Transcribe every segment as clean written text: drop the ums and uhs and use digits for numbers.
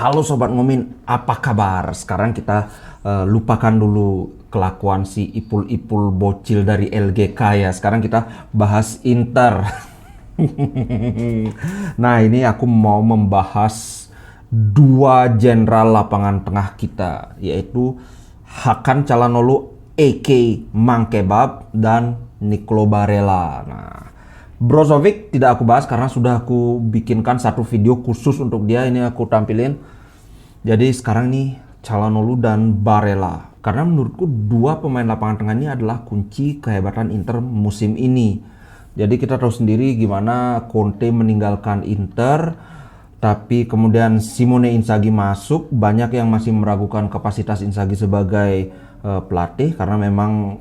Halo Sobat Ngomin, apa kabar? Sekarang kita lupakan dulu kelakuan si ipul-ipul bocil dari LGK ya. Sekarang kita bahas Inter. Nah, ini aku mau membahas dua jenderal lapangan tengah kita, yaitu Hakan Calhanoglu AK Mang Kebab dan Nicolo Barella. Nah, Brozovic tidak aku bahas karena sudah aku bikinkan satu video khusus untuk dia, ini aku tampilin. Jadi sekarang nih Calhanoglu dan Barella, karena menurutku dua pemain lapangan tengah ini adalah kunci kehebatan Inter musim ini. Jadi kita tahu sendiri gimana Conte meninggalkan Inter, tapi kemudian Simone Inzaghi masuk. Banyak yang masih meragukan kapasitas Inzaghi sebagai pelatih karena memang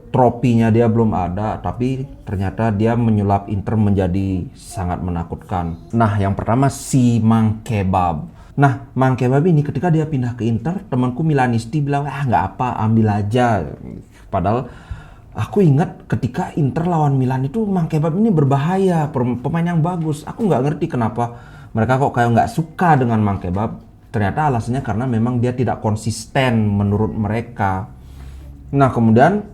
tropinya dia belum ada, tapi ternyata dia menyulap Inter menjadi sangat menakutkan. Nah, yang pertama si Mang Kebab. Nah, Mang Kebab ini ketika dia pindah ke Inter, temanku Milanisti bilang, nggak apa, ambil aja. Padahal aku ingat ketika Inter lawan Milan itu Mang Kebab ini berbahaya, pemain yang bagus. Aku nggak ngerti kenapa mereka kok kayak nggak suka dengan Mang Kebab. Ternyata alasannya karena memang dia tidak konsisten menurut mereka. Nah, kemudian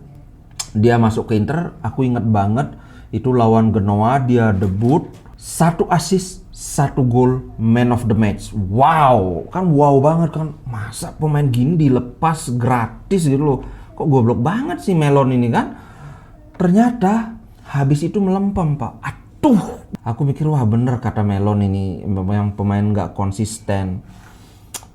dia masuk ke Inter, aku ingat banget itu lawan Genoa, dia debut, 1 assist, 1 gol, man of the match. Wow, kan wow banget kan. Masa pemain gini dilepas gratis gitu loh. Kok goblok banget sih Melon ini kan. Ternyata habis itu melempem, Pak. Aduh, aku mikir wah bener kata Melon ini, yang pemain nggak konsisten.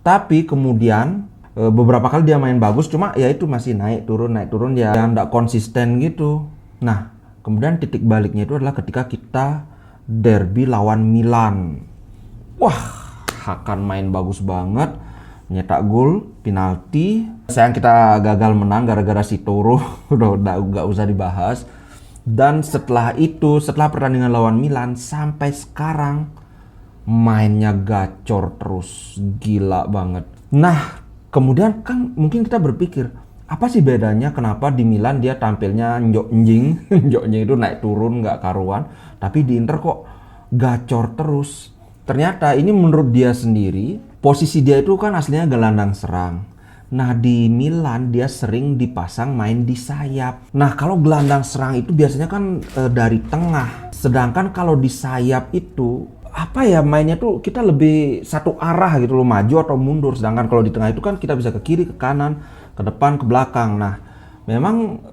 Tapi kemudian beberapa kali dia main bagus, cuma ya itu masih naik turun ya, nggak konsisten gitu. Nah, kemudian titik baliknya itu adalah ketika kita derby lawan Milan. Wah, Hakan main bagus banget, nyetak gol, penalti. Sayang kita gagal menang gara-gara si Toro. udah nggak usah dibahas. Dan setelah itu, setelah pertandingan lawan Milan sampai sekarang mainnya gacor terus, gila banget. Nah, kemudian kan mungkin kita berpikir, apa sih bedanya kenapa di Milan dia tampilnya njok-njing, njoknya itu naik turun nggak karuan, tapi di Inter kok gacor terus. Ternyata ini menurut dia sendiri, posisi dia itu kan aslinya gelandang serang. Nah, di Milan dia sering dipasang main di sayap. Nah, kalau gelandang serang itu biasanya kan dari tengah, sedangkan kalau di sayap itu apa ya, mainnya tuh kita lebih satu arah gitu loh, maju atau mundur. Sedangkan kalau di tengah itu kan kita bisa ke kiri, ke kanan, ke depan, ke belakang. Nah, memang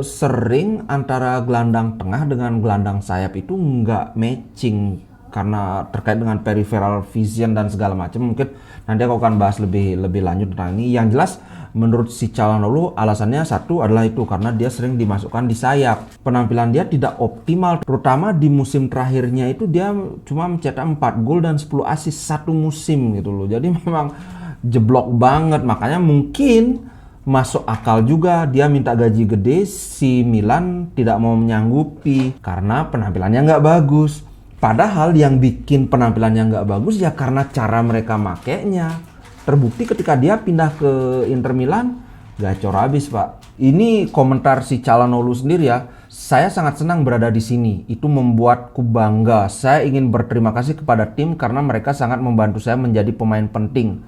sering antara gelandang tengah dengan gelandang sayap itu nggak matching karena terkait dengan peripheral vision dan segala macam. Mungkin nanti aku akan bahas lebih lanjut tentang ini. Yang jelas menurut si Calhanoglu alasannya satu adalah itu karena dia sering dimasukkan di sayap. Penampilan dia tidak optimal, terutama di musim terakhirnya itu dia cuma mencetak 4 gol dan 10 assist satu musim gitu loh. Jadi memang jeblok banget. Makanya mungkin masuk akal juga dia minta gaji gede, si Milan tidak mau menyanggupi karena penampilannya nggak bagus. Padahal yang bikin penampilannya nggak bagus ya karena cara mereka makainya. Terbukti ketika dia pindah ke Inter Milan, gacor habis, Pak. Ini komentar si Calhanoglu sendiri ya. Saya sangat senang berada di sini. Itu membuatku bangga. Saya ingin berterima kasih kepada tim karena mereka sangat membantu saya menjadi pemain penting.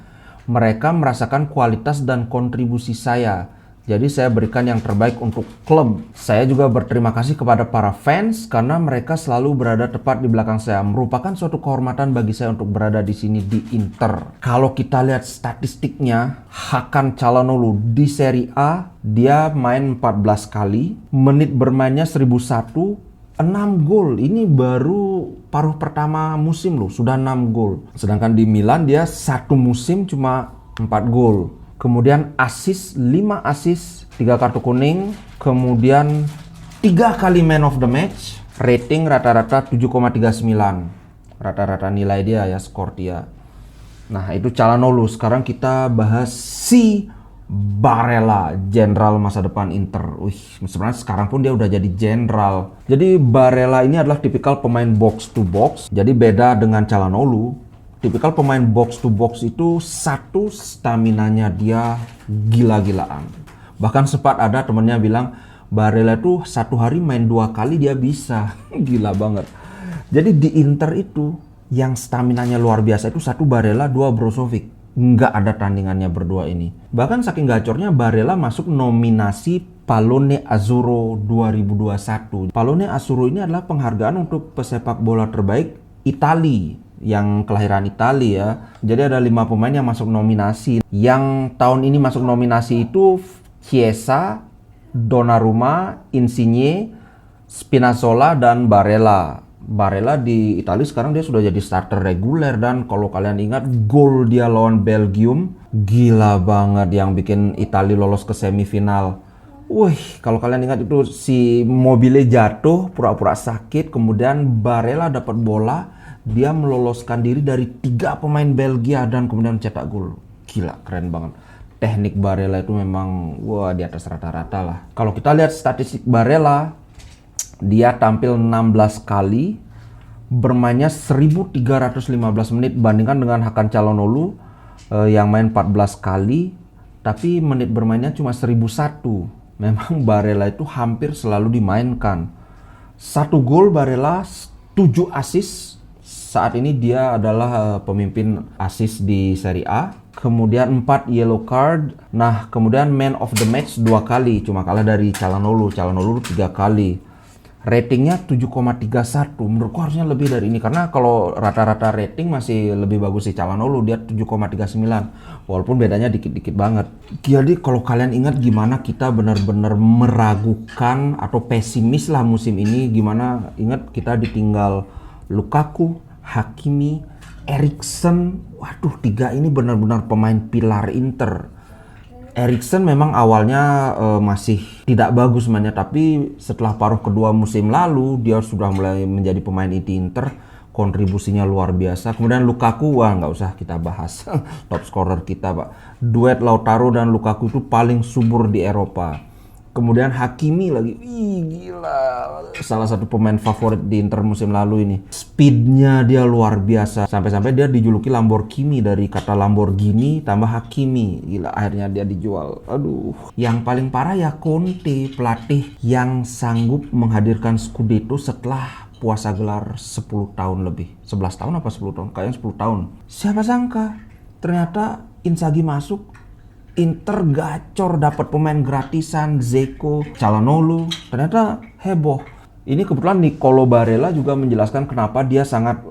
Mereka merasakan kualitas dan kontribusi saya. Jadi saya berikan yang terbaik untuk klub. Saya juga berterima kasih kepada para fans karena mereka selalu berada tepat di belakang saya. Merupakan suatu kehormatan bagi saya untuk berada di sini di Inter. Kalau kita lihat statistiknya, Hakan Calhanoglu di Serie A dia main 14 kali, menit bermainnya 1001, 6 gol. Ini baru paruh pertama musim loh, sudah 6 gol. Sedangkan di Milan dia satu musim cuma 4 gol. Kemudian assist, 5 assist, 3 kartu kuning, kemudian 3 kali man of the match, rating rata-rata 7,39. Rata-rata nilai dia ya, skor dia. Nah, itu Calhanoglu. Sekarang kita bahas si Barella, jenderal masa depan Inter. Sebenarnya sekarang pun dia udah jadi jenderal. Jadi Barella ini adalah tipikal pemain box to box. Jadi beda dengan Calhanoglu. Tipikal pemain box to box itu satu, staminanya dia gila-gilaan. Bahkan sempat ada temennya bilang Barella itu satu hari main 2 kali dia bisa. Gila banget. Jadi di Inter itu yang staminanya luar biasa itu satu Barella, dua Brozovic. Nggak ada tandingannya berdua ini. Bahkan saking gacornya Barella masuk nominasi Pallone Azzurro 2021. Pallone Azzurro ini adalah penghargaan untuk pesepak bola terbaik Italia yang kelahiran Italia ya. Jadi ada 5 pemain yang masuk nominasi. Yang tahun ini masuk nominasi itu Chiesa, Donnarumma, Insigne, Spinazzola, dan Barella. Barella di Italia sekarang dia sudah jadi starter reguler, dan kalau kalian ingat gol dia lawan Belgium gila banget yang bikin Italia lolos ke semifinal. Wih, kalau kalian ingat itu si Mobile jatuh pura-pura sakit, kemudian Barella dapat bola, dia meloloskan diri dari 3 pemain Belgia dan kemudian cetak gol. Gila, keren banget. Teknik Barella itu memang wah di atas rata-rata lah. Kalau kita lihat statistik Barella, dia tampil 16 kali, bermainnya 1315 menit, bandingkan dengan Hakan Calhanoglu yang main 14 kali, tapi menit bermainnya cuma 1001. Memang Barella itu hampir selalu dimainkan. 1 gol Barella, 7 assist. Saat ini dia adalah pemimpin assist di Serie A. Kemudian 4 yellow card. Nah, kemudian man of the match 2 kali, cuma kalah dari Calhanoglu 3 kali. Ratingnya 7,31. Menurutku harusnya lebih dari ini, karena kalau rata-rata rating masih lebih bagus si Calhanoglu, dia 7,39. Walaupun bedanya dikit-dikit banget. Jadi kalau kalian ingat gimana kita benar-benar meragukan atau pesimis lah musim ini, gimana ingat kita ditinggal Lukaku, Hakimi, Eriksen. Waduh, 3 ini benar-benar pemain pilar Inter. Eriksen memang awalnya masih tidak bagus mainnya, tapi setelah paruh kedua musim lalu dia sudah mulai menjadi pemain inti Inter, kontribusinya luar biasa. Kemudian Lukaku, wah nggak usah kita bahas, top scorer kita Pak. Duet Lautaro dan Lukaku itu paling subur di Eropa. Kemudian Hakimi lagi, wih gila, salah satu pemain favorit di Inter musim lalu ini. Speednya dia luar biasa, sampai-sampai dia dijuluki Lamborghini, dari kata Lamborghini tambah Hakimi. Gila, akhirnya dia dijual. Aduh, yang paling parah ya Conte, pelatih yang sanggup menghadirkan Scudetto setelah puasa gelar 10 tahun lebih. 11 tahun apa 10 tahun? Kayaknya 10 tahun. Siapa sangka ternyata Inzaghi masuk, Inter gacor, dapat pemain gratisan, Dzeko, Calhanoglu, ternyata heboh. Ini kebetulan Nicolo Barella juga menjelaskan kenapa dia sangat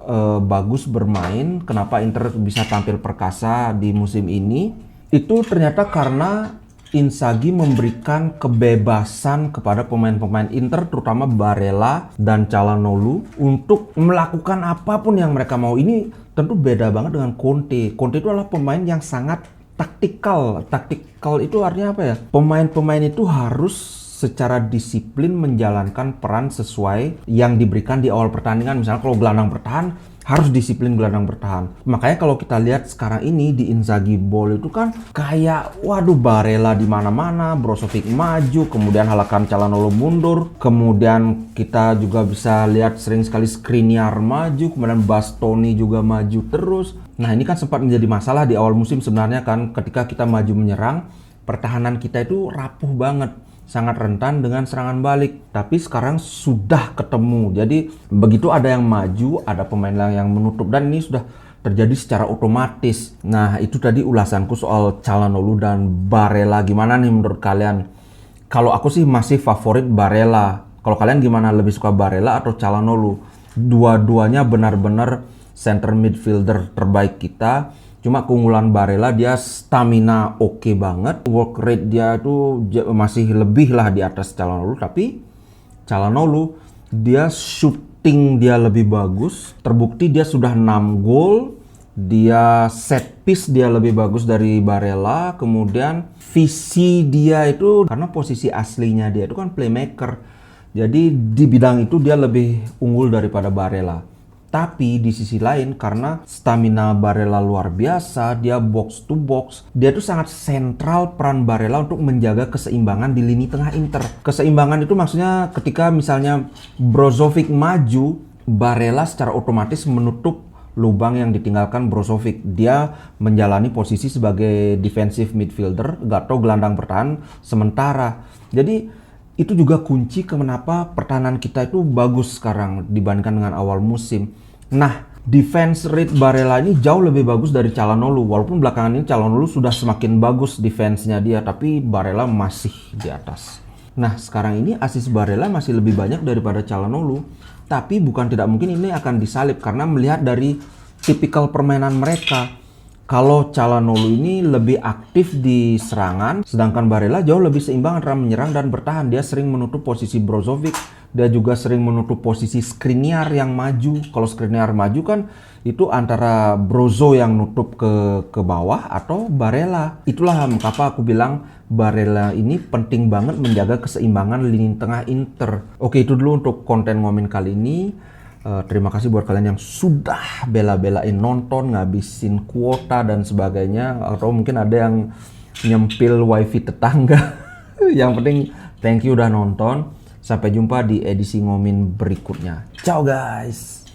bagus bermain, kenapa Inter bisa tampil perkasa di musim ini. Itu ternyata karena Inzaghi memberikan kebebasan kepada pemain-pemain Inter, terutama Barella dan Calhanoglu, untuk melakukan apapun yang mereka mau. Ini tentu beda banget dengan Conte. Conte itu adalah pemain yang sangat taktikal. Taktikal itu artinya apa ya? Pemain-pemain itu harus secara disiplin menjalankan peran sesuai yang diberikan di awal pertandingan. Misalnya kalau gelandang bertahan, harus disiplin gelandang bertahan. Makanya kalau kita lihat sekarang ini di Inzaghi Ball itu kan kayak waduh, Barella di mana-mana, Brozovic maju, kemudian Hakan Calhanoglu mundur, kemudian kita juga bisa lihat sering sekali Skriniar maju, kemudian Bastoni juga maju terus. Nah, ini kan sempat menjadi masalah di awal musim sebenarnya kan, ketika kita maju menyerang, pertahanan kita itu rapuh banget, sangat rentan dengan serangan balik. Tapi sekarang sudah ketemu. Jadi begitu ada yang maju, ada pemain lain yang menutup, dan ini sudah terjadi secara otomatis. Nah, itu tadi ulasanku soal Calhanoglu dan Barella. Gimana nih menurut kalian? Kalau aku sih masih favorit Barella. Kalau kalian gimana, lebih suka Barella atau Calhanoglu? Dua-duanya benar-benar center midfielder terbaik kita. Cuma keunggulan Barella, dia stamina oke banget, work rate dia itu masih lebih lah di atas Calhanoglu. Tapi Calhanoglu dia shooting dia lebih bagus, terbukti dia sudah 6 gol, dia set piece dia lebih bagus dari Barella. Kemudian visi dia itu, karena posisi aslinya dia itu kan playmaker, jadi di bidang itu dia lebih unggul daripada Barella. Tapi di sisi lain, karena stamina Barella luar biasa, dia box to box, dia tuh sangat sentral peran Barella untuk menjaga keseimbangan di lini tengah Inter. Keseimbangan itu maksudnya ketika misalnya Brozovic maju, Barella secara otomatis menutup lubang yang ditinggalkan Brozovic. Dia menjalani posisi sebagai defensive midfielder atau gelandang bertahan sementara. Jadi itu juga kunci kenapa pertahanan kita itu bagus sekarang dibandingkan dengan awal musim. Nah, defense rate Barella ini jauh lebih bagus dari Calhanoglu. Walaupun belakangan ini Calhanoglu sudah semakin bagus defense-nya dia, tapi Barella masih di atas. Nah, sekarang ini assist Barella masih lebih banyak daripada Calhanoglu. Tapi bukan tidak mungkin ini akan disalib karena melihat dari tipikal permainan mereka. Kalau Calhanoglu ini lebih aktif di serangan, sedangkan Barella jauh lebih seimbang antara menyerang dan bertahan. Dia sering menutup posisi Brozovic, dia juga sering menutup posisi Skriniar yang maju. Kalau Skriniar maju kan itu antara Brozo yang nutup ke bawah atau Barella. Itulah mengapa aku bilang Barella ini penting banget menjaga keseimbangan lini tengah Inter. Oke, itu dulu untuk konten Ngomin kali ini. Terima kasih buat kalian yang sudah bela-belain nonton, ngabisin kuota dan sebagainya. Atau mungkin ada yang nyempil wifi tetangga. Yang penting thank you udah nonton. Sampai jumpa di edisi Ngomin berikutnya. Ciao guys!